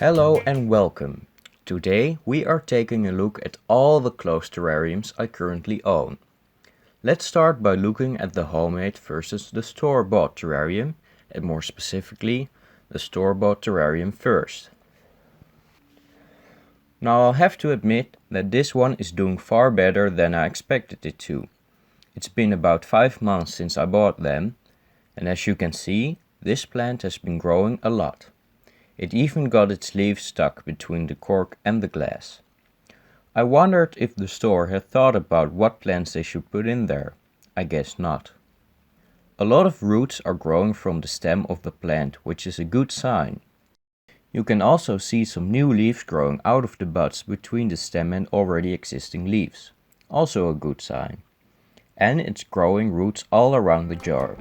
Hello and welcome. Today we are taking a look at all the closed terrariums I currently own. Let's start by looking at the homemade versus the store-bought terrarium, and more specifically, the store-bought terrarium first. Now I'll have to admit that this one is doing far better than I expected it to. It's been about 5 months since I bought them, and as you can see, this plant has been growing a lot. It even got its leaves stuck between the cork and the glass. I wondered if the store had thought about what plants they should put in there. I guess not. A lot of roots are growing from the stem of the plant, which is a good sign. You can also see some new leaves growing out of the buds between the stem and already existing leaves. Also a good sign. And it's growing roots all around the jar.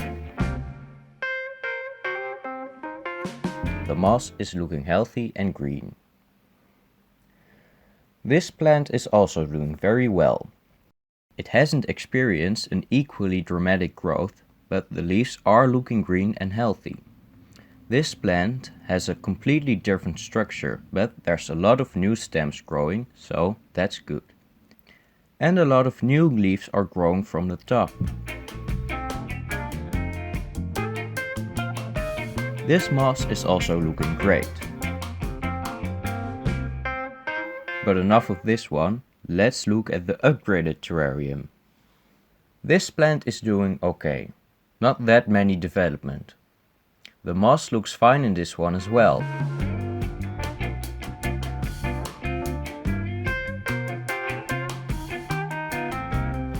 The moss is looking healthy and green. This plant is also doing very well. It hasn't experienced an equally dramatic growth, but the leaves are looking green and healthy. This plant has a completely different structure, but there's a lot of new stems growing, so that's good. And a lot of new leaves are growing from the top. This moss is also looking great. But enough of this one, let's look at the upgraded terrarium. This plant is doing okay, not that many development. The moss looks fine in this one as well.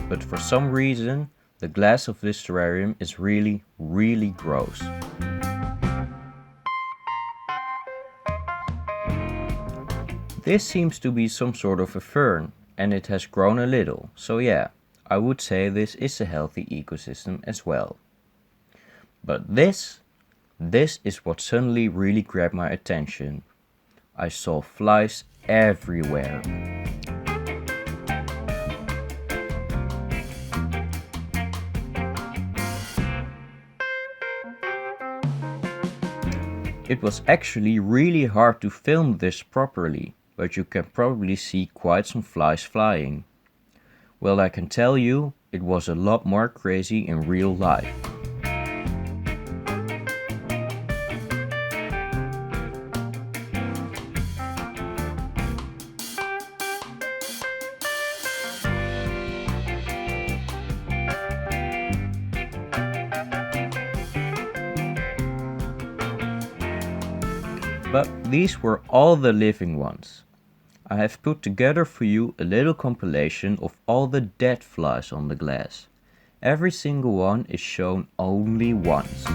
But for some reason, the glass of this terrarium is really gross. This seems to be some sort of a fern, and it has grown a little, so yeah, I would say this is a healthy ecosystem as well. But this is what suddenly really grabbed my attention. I saw flies everywhere. It was actually really hard to film this properly, but you can probably see quite some flies flying. Well, I can tell you, it was a lot more crazy in real life. But these were all the living ones. I have put together for you a little compilation of all the dead flies on the glass. Every single one is shown only once.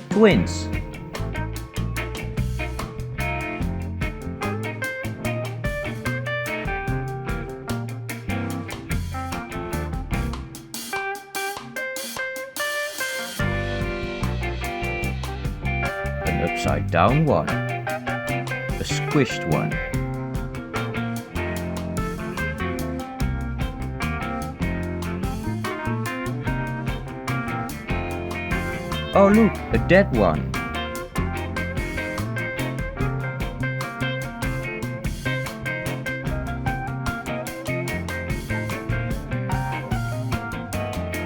Twins! An upside down one, a squished one, oh look, a dead one,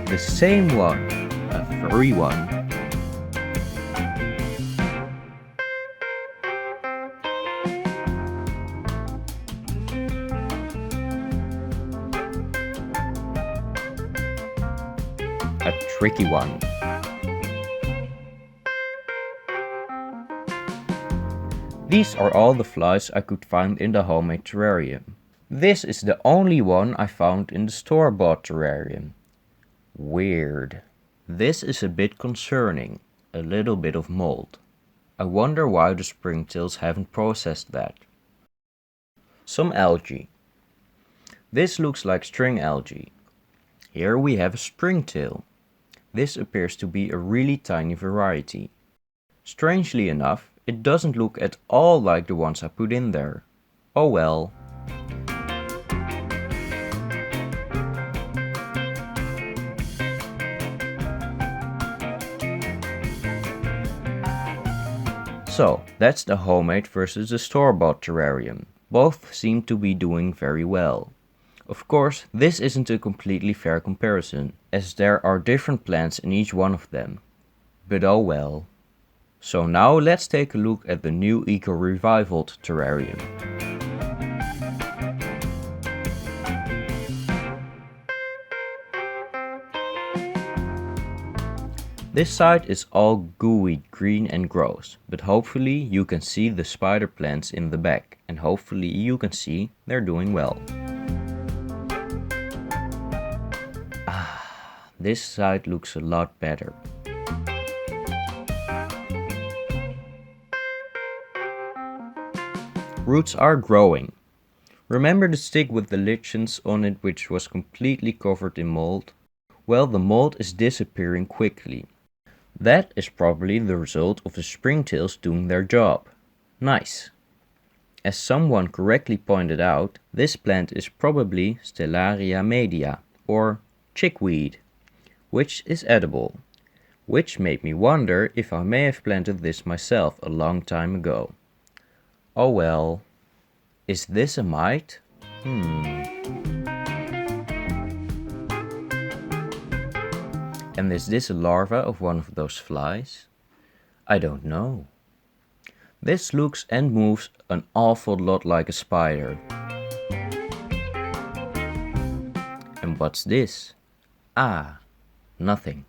the same one, a furry one, a tricky one. These are all the flies I could find in the homemade terrarium. This is the only one I found in the store-bought terrarium. Weird. This is a bit concerning. A little bit of mold. I wonder why the springtails haven't processed that. Some algae. This looks like string algae. Here we have a springtail. This appears to be a really tiny variety. Strangely enough, it doesn't look at all like the ones I put in there. Oh well. So, that's the homemade versus the store-bought terrarium. Both seem to be doing very well. Of course, this isn't a completely fair comparison, as there are different plants in each one of them. But oh well. So now let's take a look at the new eco-revived terrarium. This side is all gooey green and gross, but hopefully you can see the spider plants in the back, and hopefully you can see they're doing well. This side looks a lot better. Roots are growing. Remember the stick with the lichens on it which was completely covered in mold? Well, the mold is disappearing quickly. That is probably the result of the springtails doing their job. Nice. As someone correctly pointed out, this plant is probably Stellaria media, or chickweed, which is edible. Which made me wonder if I may have planted this myself a long time ago. Oh well. Is this a mite? And is this a larva of one of those flies? I don't know. This looks and moves an awful lot like a spider. And what's this? Ah, nothing.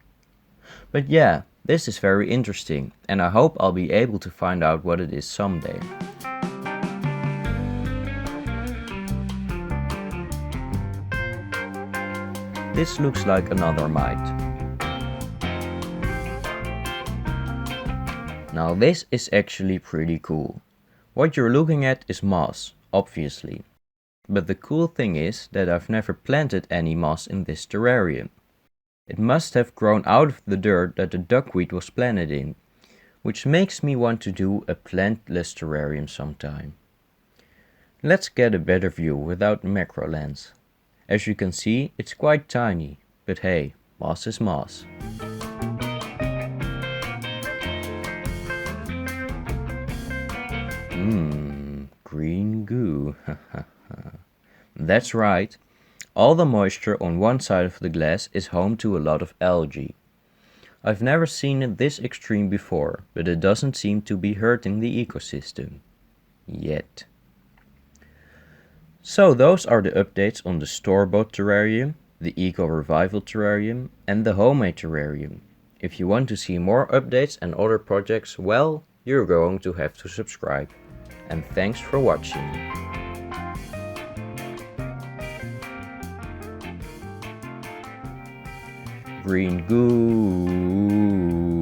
But yeah, this is very interesting, and I hope I'll be able to find out what it is someday. This looks like another mite. Now this is actually pretty cool. What you're looking at is moss, obviously. But the cool thing is that I've never planted any moss in this terrarium. It must have grown out of the dirt that the duckweed was planted in, which makes me want to do a plantless terrarium sometime. Let's get a better view without the macro lens. As you can see, it's quite tiny, but hey, moss is moss. Green goo. That's right. All the moisture on one side of the glass is home to a lot of algae. I've never seen it this extreme before, but it doesn't seem to be hurting the ecosystem. Yet. So those are the updates on the store-bought terrarium, the eco-revived terrarium, and the homemade terrarium. If you want to see more updates and other projects, well, you're going to have to subscribe. And thanks for watching. Green goo.